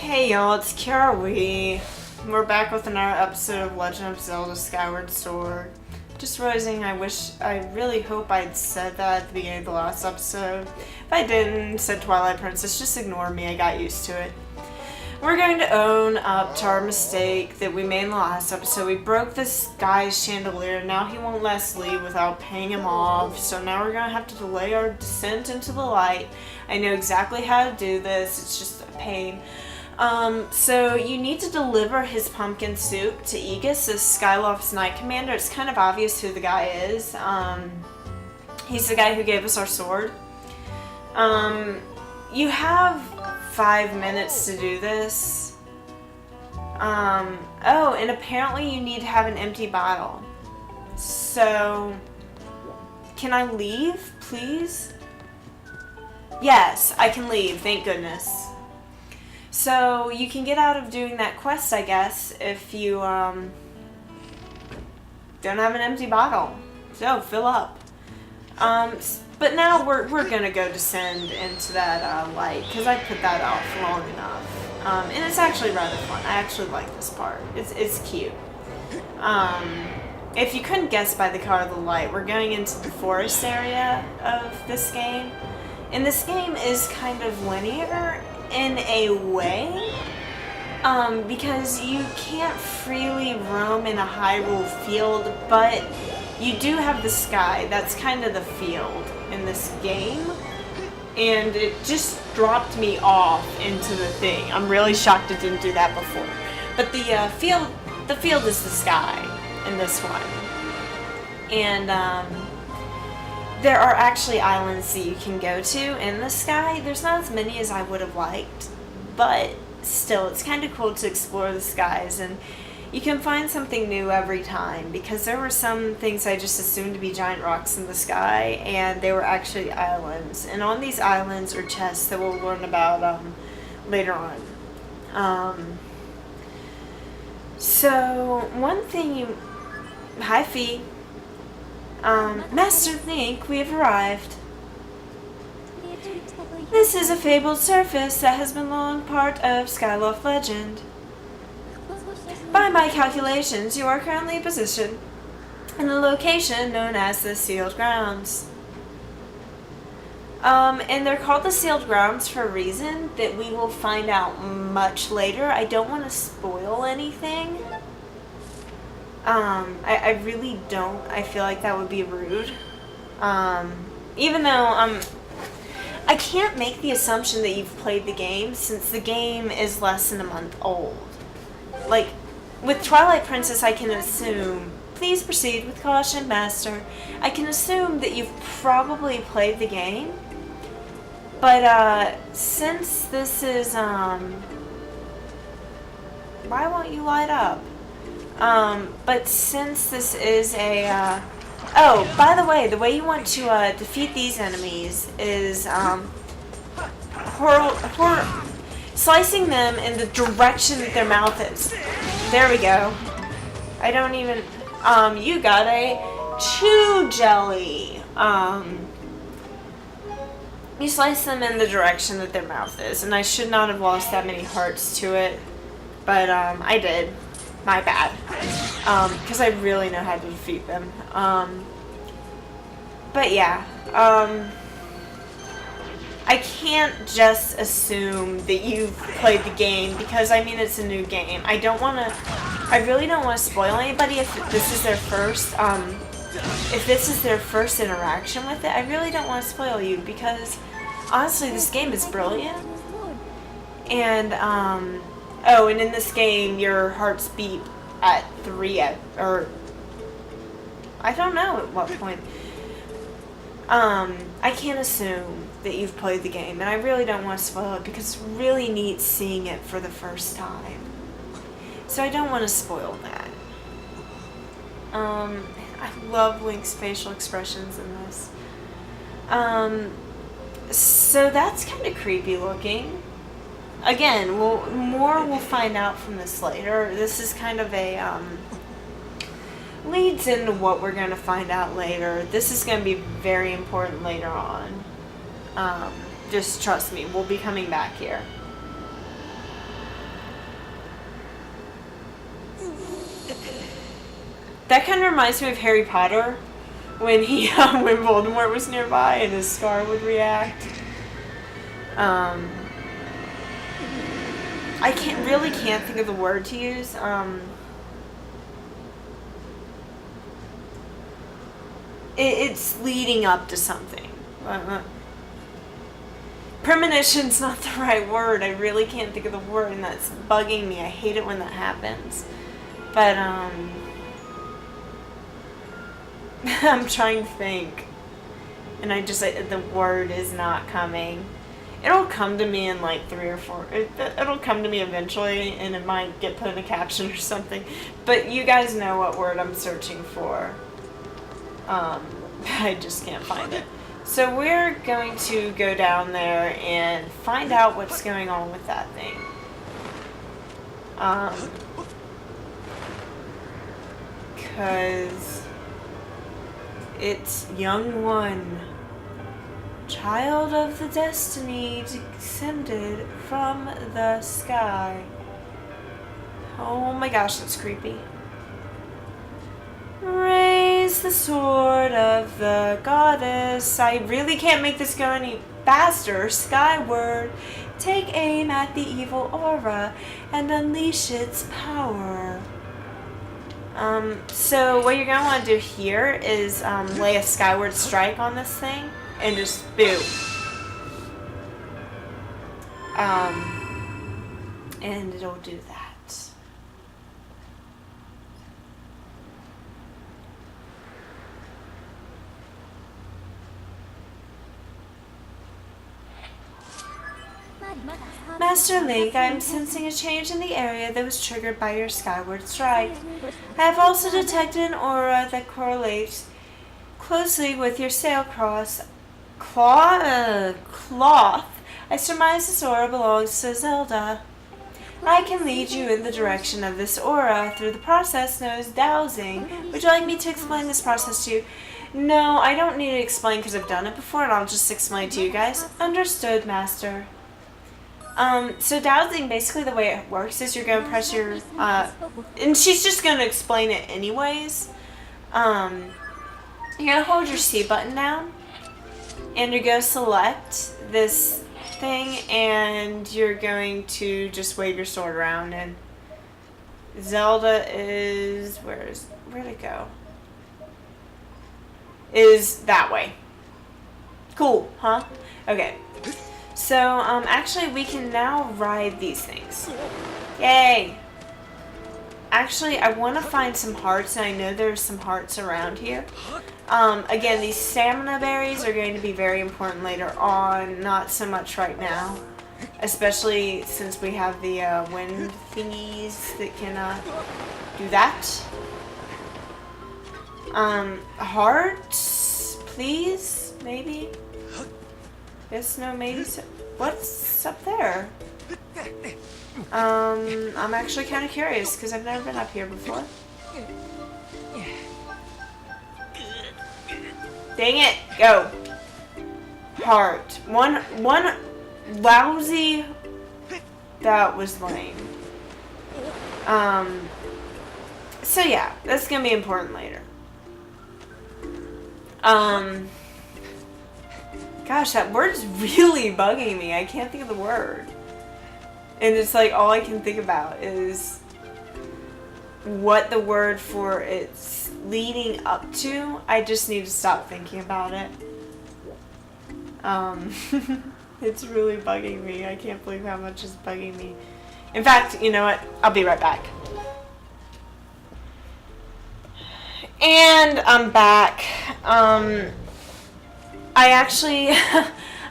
Hey y'all, it's Kiara. We're back with another episode of Legend of Zelda Skyward Sword. Just realizing I really hope I'd said that at the beginning of the last episode. If I didn't, said Twilight Princess, just ignore me, I got used to it. We're going to own up to our mistake that we made in the last episode. We broke this guy's chandelier, now he won't let us leave without paying him off, so now we're going to have to delay our descent into the light. I know exactly how to do this, it's just a pain. So you need to deliver his pumpkin soup to Aegis, as Skyloft's Knight Commander. It's kind of obvious who the guy is. He's the guy who gave us our sword. You have 5 minutes to do this. Oh, and apparently you need to have an empty bottle. So, can I leave, please? Yes, I can leave, thank goodness. So, you can get out of doing that quest, I guess, if you, don't have an empty bottle. So, fill up. But now we're gonna go descend into that, light, because I put that off long enough. And it's actually rather fun. I actually like this part. It's cute. If you couldn't guess by the color of the light, we're going into the forest area of this game. And this game is kind of linear in a way, because you can't freely roam in a Hyrule field, but you do have the sky. That's kind of the field in this game, and it just dropped me off into the thing. I'm really shocked it didn't do that before. But the field is the sky in this one, and there are actually islands that you can go to in the sky. There's not as many as I would have liked, but still, it's kind of cool to explore the skies, and you can find something new every time, because there were some things I just assumed to be giant rocks in the sky, and they were actually islands. And on these islands are chests that we'll learn about later on. So, one thing you... Hi, Fee. Master Link, we have arrived. This is a fabled surface that has been long part of Skyloft legend. By my calculations, you are currently positioned in a location known as the Sealed Grounds. And they're called the Sealed Grounds for a reason that we will find out much later. I don't want to spoil anything. I really don't. I feel like that would be rude. Even though, I can't make the assumption that you've played the game, since the game is less than a month old. Like, with Twilight Princess, I can assume, please proceed with caution, Master. I can assume that you've probably played the game, but, since this is, why won't you light up? But since this is a, oh, by the way you want to, defeat these enemies is, slicing them in the direction that their mouth is. There we go. I don't even, you got a chew jelly. You slice them in the direction that their mouth is, and I should not have lost that many hearts to it, but, I did. My bad. Because I really know how to defeat them. But yeah, I can't just assume that you've played the game, because I mean it's a new game. I really don't want to spoil anybody if this is their first, interaction with it. I really don't want to spoil you, because honestly this game is brilliant. And, oh, and in this game, your hearts beat at 3, or I don't know at what point. I can't assume that you've played the game, and I really don't want to spoil it, because it's really neat seeing it for the first time. So I don't want to spoil that. I love Link's facial expressions in this. So that's kind of creepy looking. Again, we'll find out from this later. This is kind of a, leads into what we're going to find out later. This is going to be very important later on. Just trust me, we'll be coming back here. That kind of reminds me of Harry Potter, when when Voldemort was nearby and his scar would react. I can't think of the word to use. It's leading up to something. Premonition's not the right word. I really can't think of the word, and that's bugging me. I hate it when that happens. But, I'm trying to think. And the word is not coming. It'll come to me in like 3 or 4. It'll come to me eventually, and it might get put in a caption or something. But you guys know what word I'm searching for. I just can't find it. So we're going to go down there and find out what's going on with that thing. Because it's young one, child of the destiny descended from the sky. Oh my gosh, that's creepy. Raise the sword of the goddess. I really can't make this go any faster. Skyward. Take aim at the evil aura and unleash its power. So what you're going to want to do here is lay a skyward strike on this thing and just boom. And it'll do that. Master Link, I am sensing a change in the area that was triggered by your skyward strike. I have also detected an aura that correlates closely with your sailcloth. I surmise this aura belongs to Zelda. I can lead you in the direction of this aura through the process known as dowsing. Would you like me to explain this process to you? No, I don't need to explain because I've done it before, and I'll just explain it to you guys. Understood, Master. So dowsing, basically the way it works is you're going to press your, and she's just going to explain it anyways. You're going to hold your C button down, and you're going to select this thing, and you're going to just wave your sword around, and Zelda is, where'd it go? Is that way. Cool, huh? Okay. So, actually, we can now ride these things. Yay! Actually, I want to find some hearts, and I know there's some hearts around here. Again, these stamina berries are going to be very important later on, not so much right now. Especially since we have the wind thingies that can do that. Hearts, please, maybe? Yes, no, maybe so. What's up there? I'm actually kind of curious because I've never been up here before. Dang it, go. Heart. One lousy. That was lame. So yeah, that's gonna be important later. Gosh, that word's really bugging me. I can't think of the word. And it's like all I can think about is what the word for it's leading up to. I just need to stop thinking about it. It's really bugging me. I can't believe how much it's bugging me. In fact, you know what? I'll be right back. And I'm back. I actually,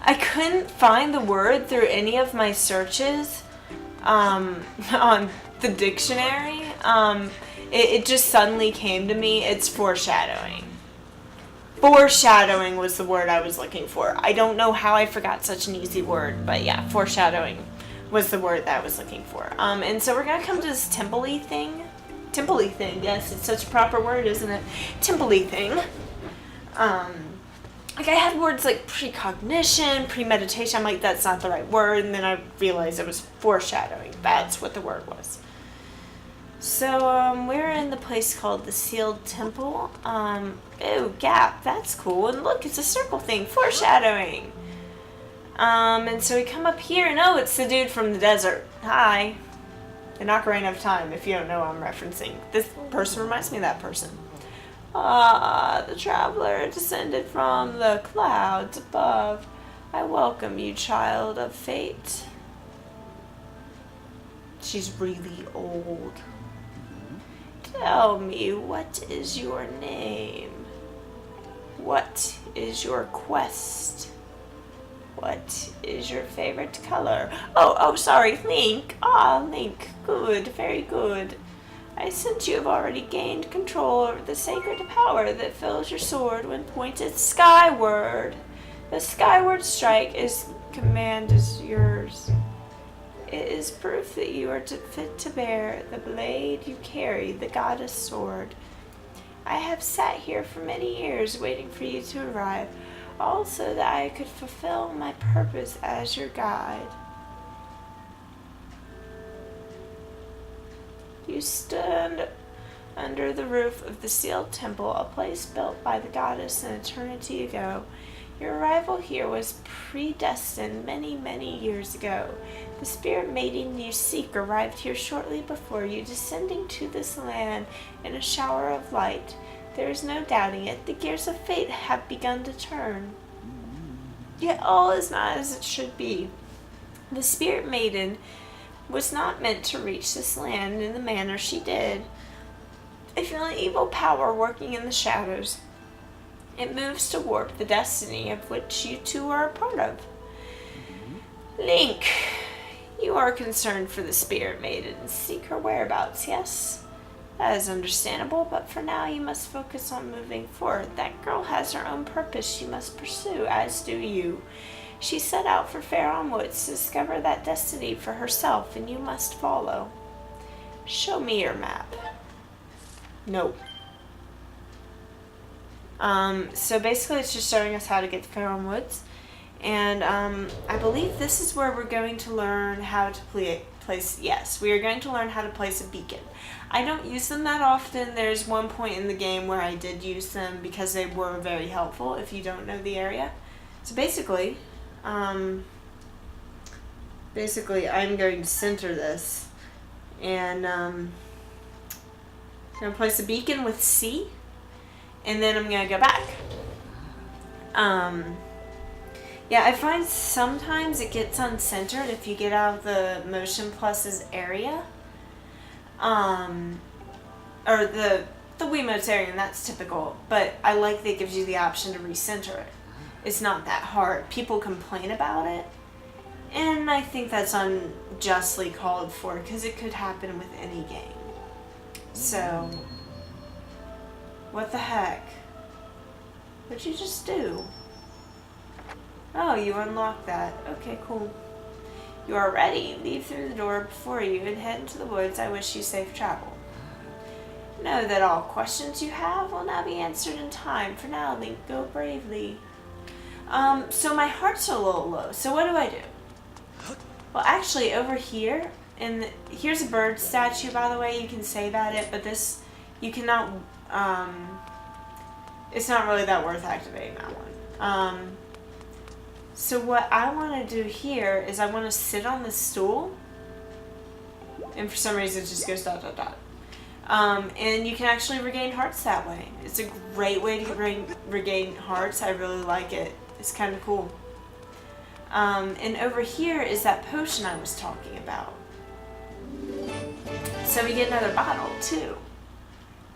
I couldn't find the word through any of my searches on the dictionary. It just suddenly came to me. It's foreshadowing. Foreshadowing was the word I was looking for. I don't know how I forgot such an easy word, but yeah, foreshadowing was the word that I was looking for. And so we're going to come to this temple-y thing. Temple-y thing, yes, it's such a proper word, isn't it? Temple-y thing. Like I had words like precognition, premeditation. I'm like, that's not the right word. And then I realized it was foreshadowing. That's what the word was. So, we're in the place called the Sealed Temple. Ooh, gap, that's cool. And look, it's a circle thing, foreshadowing. And so we come up here, and oh, it's the dude from the desert. Hi. The Ocarina of Time, if you don't know what I'm referencing. This person reminds me of that person. Ah, the traveler descended from the clouds above. I welcome you, child of fate. She's really old. Tell me, what is your name? What is your quest? What is your favorite color? Oh, sorry, Link. Ah, Link. Good, very good. I sense you have already gained control over the sacred power that fills your sword when pointed skyward. The skyward strike command is yours. It is proof that you are fit to bear the blade you carry, the goddess sword. I have sat here for many years waiting for you to arrive, all so that I could fulfill my purpose as your guide. You stood under the roof of the sealed temple, a place built by the goddess an eternity ago. Your arrival here was predestined many, many years ago. The spirit maiden you seek arrived here shortly before you, descending to this land in a shower of light. There is no doubting it. The gears of fate have begun to turn. Yet all is not as it should be. The spirit maiden was not meant to reach this land in the manner she did. I feel an evil power working in the shadows. It moves to warp the destiny of which you two are a part of. Link, you are concerned for the spirit maiden and seek her whereabouts, yes? That is understandable, but for now you must focus on moving forward. That girl has her own purpose she must pursue, as do you. She set out for Faron Woods to discover that destiny for herself, and you must follow. Show me your map. Nope. So basically it's just showing us how to get to Faron Woods. And I believe this is where we're going to learn how to place, yes, we are going to learn how to place a beacon. I don't use them that often. There's one point in the game where I did use them because they were very helpful if you don't know the area. So basically, I'm going to center this and I'm going to place a beacon with C, and then I'm going to go back. Yeah, I find sometimes it gets uncentered if you get out of the Motion Plus's area. Or the Wiimote's area, and that's typical. But I like that it gives you the option to recenter it. It's not that hard. People complain about it, and I think that's unjustly called for because it could happen with any game. So, what the heck? What'd you just do? Oh, you unlocked that. Okay, cool. You are ready. Leave through the door before you and head into the woods. I wish you safe travel. Know that all questions you have will now be answered in time. For now, Link, go bravely. So my heart's a little low. So what do I do? Well, actually, over here, and here's a bird statue, by the way. You can save at it, but this, you cannot, it's not really that worth activating that one. So what I want to do here is I want to sit on the stool, and for some reason it just goes ... And you can actually regain hearts that way. It's a great way to regain hearts. I really like it. It's kind of cool. And over here is that potion I was talking about. So we get another bottle too,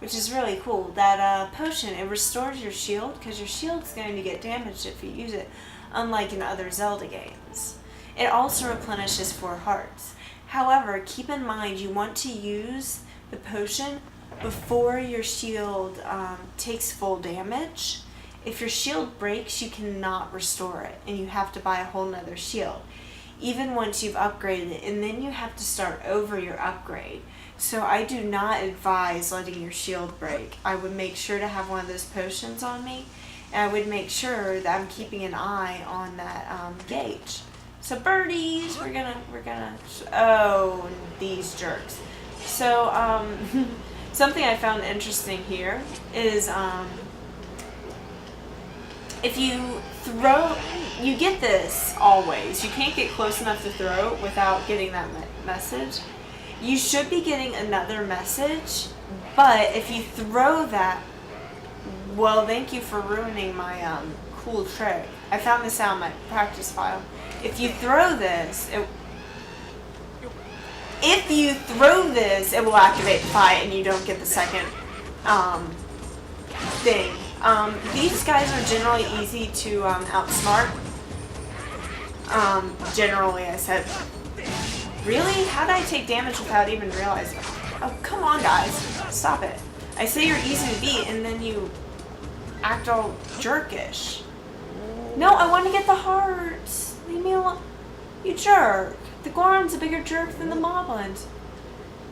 which is really cool. That potion, it restores your shield because your shield's going to get damaged if you use it, unlike in other Zelda games. It also replenishes 4 hearts. However, keep in mind you want to use the potion before your shield takes full damage. If your shield breaks, you cannot restore it, and you have to buy a whole nother shield, even once you've upgraded it, and then you have to start over your upgrade. So I do not advise letting your shield break. I would make sure to have one of those potions on me, and I would make sure that I'm keeping an eye on that gauge. So birdies, we're gonna, oh, these jerks. So, something I found interesting here is, if you throw, you get this always. You can't get close enough to throw without getting that message. You should be getting another message, but if you throw that, well, thank you for ruining my cool trick. I found this out in my practice file. If you throw this, it will activate the fight, and you don't get the second thing. These guys are generally easy to outsmart. Generally, I said. Really? How did I take damage without even realizing? Oh, come on, guys. Stop it. I say you're easy to beat, and then you act all jerkish. No, I want to get the hearts. Leave me alone. You jerk. The goron's a bigger jerk than the moblins.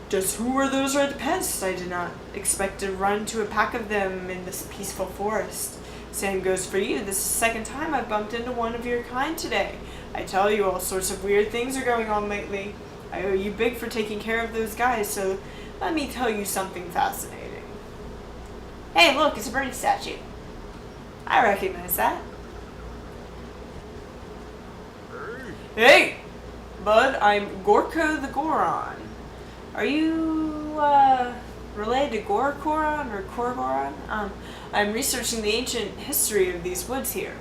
Just who are those red pests? I did not expect to run to a pack of them in this peaceful forest. Same goes for you. This is the second time I've bumped into one of your kind today. I tell you, all sorts of weird things are going on lately. I owe you big for taking care of those guys, so let me tell you something fascinating. Hey, look, it's a birdie statue. I recognize that. Hey, bud, I'm Gorko the Goron. Are you, related to Gorkoron or Korgoron? I'm researching the ancient history of these woods here.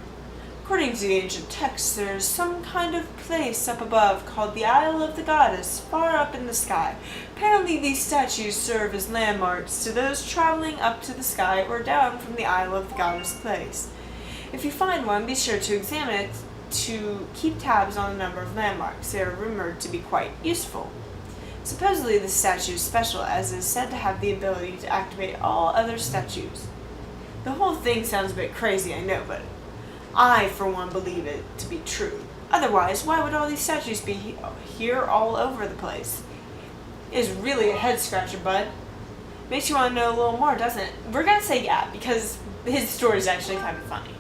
According to the ancient texts, there's some kind of place up above called the Isle of the Goddess, far up in the sky. Apparently these statues serve as landmarks to those traveling up to the sky or down from the Isle of the Goddess place. If you find one, be sure to examine it to keep tabs on the number of landmarks. They are rumored to be quite useful. Supposedly this statue is special, as it is said to have the ability to activate all other statues. The whole thing sounds a bit crazy, I know, but I, for one, believe it to be true. Otherwise, why would all these statues be here all over the place? It is really a head-scratcher, bud. Makes you want to know a little more, doesn't it? We're going to say yeah, because his story is actually kind of funny.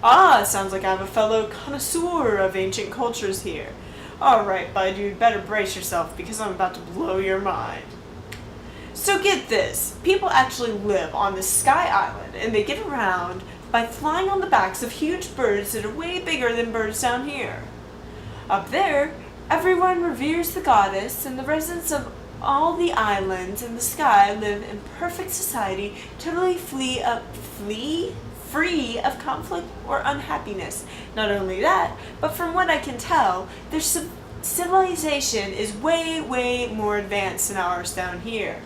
Ah, sounds like I have a fellow connoisseur of ancient cultures here. Alright, bud, you'd better brace yourself, because I'm about to blow your mind. So get this, people actually live on the Sky Island, and they get around by flying on the backs of huge birds that are way bigger than birds down here. Up there, everyone reveres the goddess, and the residents of all the islands in the sky live in perfect society, totally free of conflict or unhappiness. Not only that, but from what I can tell, their civilization is way, way more advanced than ours down here.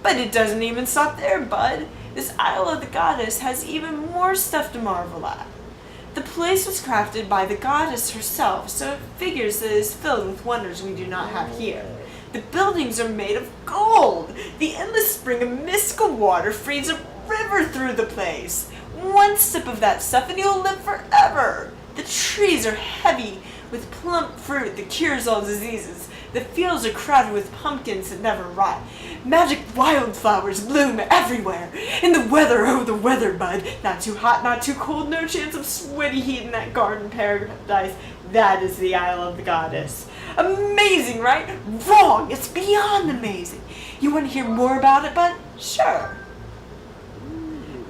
But it doesn't even stop there, bud. This Isle of the Goddess has even more stuff to marvel at. The place was crafted by the goddess herself, so it figures that it is filled with wonders we do not have here. The buildings are made of gold. The endless spring of mystical water feeds a river through the place. One sip of that stuff and you'll live forever. The trees are heavy with plump fruit that cures all diseases. The fields are crowded with pumpkins that never rot. Magic wildflowers bloom everywhere. And the weather, oh the weather, bud. Not too hot, not too cold, no chance of sweaty heat in that garden paradise. That is the Isle of the Goddess. Amazing, right? Wrong! It's beyond amazing. You want to hear more about it, bud? Sure.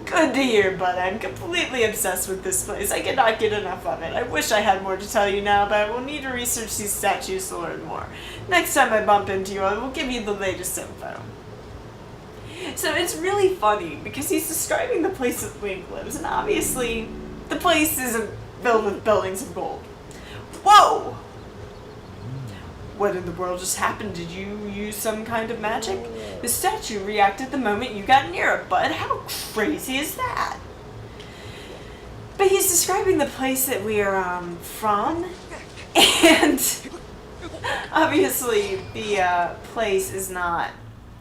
Good to hear, bud. I'm completely obsessed with this place. I cannot get enough of it. I wish I had more to tell you now, but I will need to research these statues to learn more. Next time I bump into you, I will give you the latest info. So it's really funny, because he's describing the place that Link lives, and obviously, the place isn't filled with buildings of gold. Whoa! What in the world just happened? Did you use some kind of magic? The statue reacted the moment you got near it, bud. How crazy is that? But he's describing the place that we are from, and obviously the place is not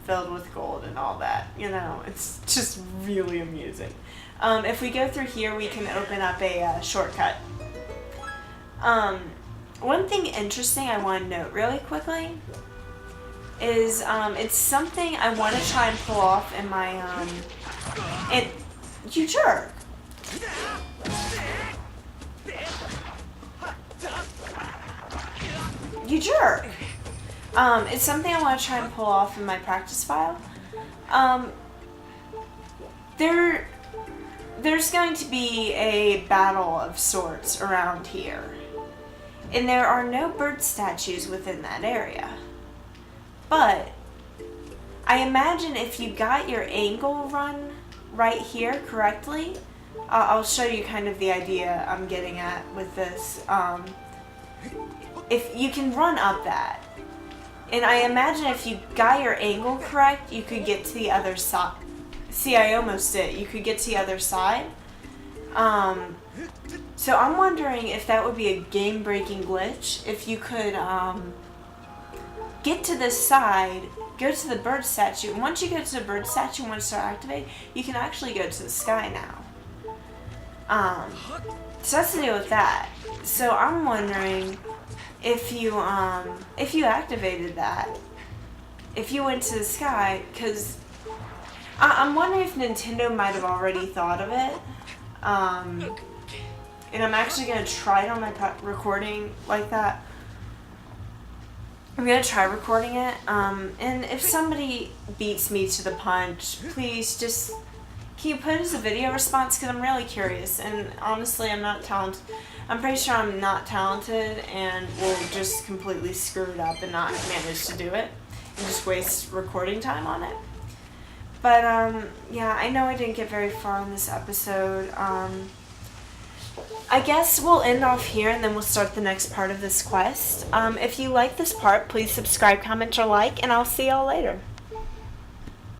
filled with gold and all that. You know, it's just really amusing. If we go through here, we can open up a shortcut. One thing interesting I want to note really quickly is it's something I want to try and pull off in my you jerk. You jerk. It's something I want to try and pull off in my practice file. There's going to be a battle of sorts around here. And there are no bird statues within that area. But I imagine if you got your angle run right here correctly, I'll show you kind of the idea I'm getting at with this. If you can run up that, and I imagine if you got your angle correct, you could get to the other side. See, I almost did. You could get to the other side. So I'm wondering if that would be a game-breaking glitch. If you could get to this side, go to the bird statue, and once you go to the bird statue, once they're activated, you can actually go to the sky now. So that's the deal with that. So I'm wondering if you activated that, if you went to the sky, because I'm wondering if Nintendo might have already thought of it. And I'm actually going to try it on my recording like that. I'm going to try recording it. And if somebody beats me to the punch, please just, can you put it as a video response? Because I'm really curious. And honestly, I'm not talented. I'm pretty sure I'm not talented and will just completely screw it up and not manage to do it. And just waste recording time on it. But, yeah, I know I didn't get very far in this episode. I guess we'll end off here and then we'll start the next part of this quest. If you like this part, please subscribe, comment, or like, and I'll see y'all later.